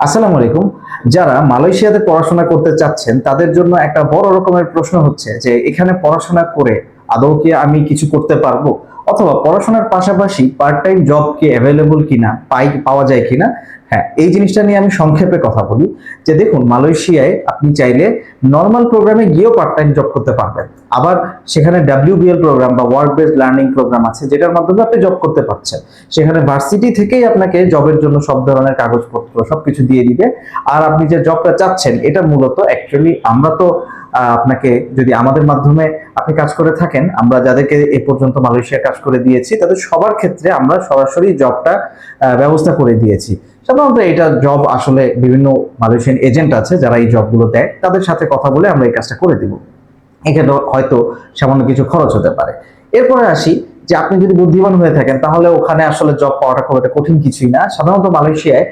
আসসালামু আলাইকুম। যারা মালয়েশিয়াতে পড়াশোনা করতে চাচ্ছেন তাদের জন্য একটা বড় রকমের প্রশ্ন হচ্ছে যে এখানে পড়াশোনা করে আদৌ কি আমি কিছু করতে পারবো, অথবা পড়াশোনার পাশাপাশি পার্ট টাইম জব কি অ্যাভেলেবল কিনা, পাওয়া যায় কিনা। হ্যাঁ, এই জিনিসটা নিয়ে আমি সংক্ষেপে কথা বলি। যে দেখুন, মালয়েশিয়ায় আপনি চাইলে নর্মাল প্রোগ্রামে গিয়েও পার্ট টাইম জব করতে পারবেন। আবার সেখানে WBL প্রোগ্রাম বা ওয়ার্ক বেসড লার্নিং প্রোগ্রাম আছে, যেটার মাধ্যমে আপনি জব করতে পারছেন। সেখানে ভার্সিটি থেকেই আপনাকে জবের জন্য সব ধরনের কাগজপত্র সবকিছু দিয়ে দিবে। আর আপনি যে জবটা চাচ্ছেন এটা মূলত অ্যাকচুয়ালি আমরা তো আপনাকে, যদি আমাদের মাধ্যমে আপনি কাজ করে থাকেন, আমরা যাদেরকে এ পর্যন্ত মালয়েশিয়া কাজ করে দিয়েছি তাদের সবার ক্ষেত্রে আমরা সরাসরি জবটা ব্যবস্থা করে দিয়েছি। সাধারণত এটা জব আসলে বিভিন্ন মালয়েশিয়ান এজেন্ট আছে যারা এই জবগুলো দেয়, তাদের সাথে কথা বলে আমরা এই কাজটা করে দিব। এখানে হয়তো সামান্য কিছু খরচ হতে পারে। এরপরে আসি, যে আপনি যদি বুদ্ধিমান হয়ে থাকেন তাহলে ওখানে আসলে জব পাওয়াটা খুব একটা কঠিন কিছুই না। সাধারণত মালয়েশিয়ায়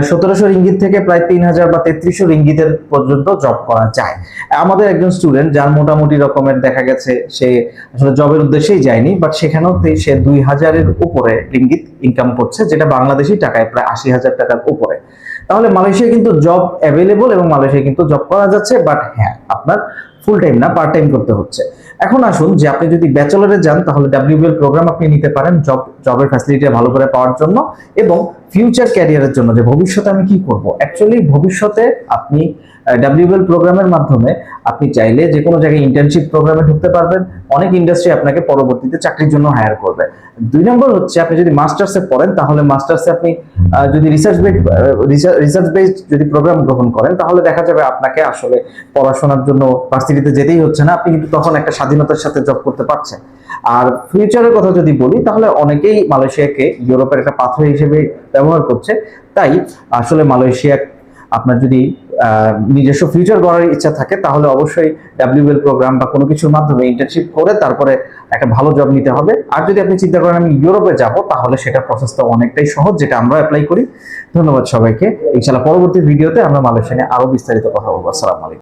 1700 রিঙ্গিত থেকে প্রায় 3000 বা 3300 রিঙ্গিতের পর্যন্ত জব করা যায়। আমাদের একজন স্টুডেন্ট যার মোটামুটি রকমের দেখা গেছে, সে আসলে জবের উদ্দেশ্যেই যায়নি, বাট সেখানেও সে 2000-এর উপরে রিঙ্গিত ইনকাম করছে, যেটা বাংলাদেশি টাকায় প্রায় 80,000 টাকার উপরে। তাহলে মালয়েশিয়া কিন্তু জব অ্যাভেলেবল এবং মালয়েশিয়া কিন্তু জব করা যাচ্ছে, বাট হ্যাঁ, আপনার ফুল টাইম না, পার্ট টাইম করতে হচ্ছে। এখন আসুন, যে আপনি যদি ব্যাচেলরে যান তাহলে WBL প্রোগ্রাম আপনি নিতে পারেন জবের ফ্যাসিলিটি ভালো করে পাওয়ার জন্য এবং ফিউচার ক্যারিয়ারের জন্য, যে ভবিষ্যতে আমি কি করব। অ্যাকচুয়ালি ভবিষ্যতে আপনি WBL প্রোগ্রামের মাধ্যমে আপনি চাইলে যে কোনো জায়গায় ইন্টার্নশিপ প্রোগ্রামে ঢুকতে পারবেন। অনেক ইন্ডাস্ট্রি আপনাকে পরবর্তীতে চাকরির জন্য হায়ার করবে। 2 নম্বর হচ্ছে, আপনি যদি মাস্টার্সে পড়েন তাহলে মাস্টার্সে আপনি যদি রিসার্চ বেসড যদি প্রোগ্রাম গ্রহণ করেন তাহলে দেখা যাবে আপনাকে আসলে পড়াশোনার জন্য ভার্সিটিতে যেতেই হচ্ছে না, আপনি কিন্তু তখন একটা স্বাধীনতার সাথে জব করতে পারছেন। আর ফিউচারের কথা যদি বলি তাহলে অনেকেই মালয়েশিয়াকে ইউরোপের একটা পাথওয়ে হিসেবে ব্যবহার করছে। তাই আসলে মালয়েশিয়া, আপনার যদি নিজস্ব ফিউচার গড়ার ইচ্ছা থাকে তাহলে অবশ্যই WBL প্রোগ্রাম বা কোনো কিছুর মাধ্যমে ইন্টার্নশিপ করে তারপরে একটা ভালো জব নিতে হবে। আর যদি আপনি চিন্তা করেন আমি ইউরোপে যাব, তাহলে সেটা প্রসেসটা অনেকটাই সহজ, যেটা আমরা অ্যাপ্লাই করি। ধন্যবাদ সবাইকে। ইনশাআল্লাহ পরবর্তী ভিডিওতে আমরা মালয়েশিয়া নিয়ে আরো বিস্তারিত কথা বলবো। আসসালামু আলাইকুম।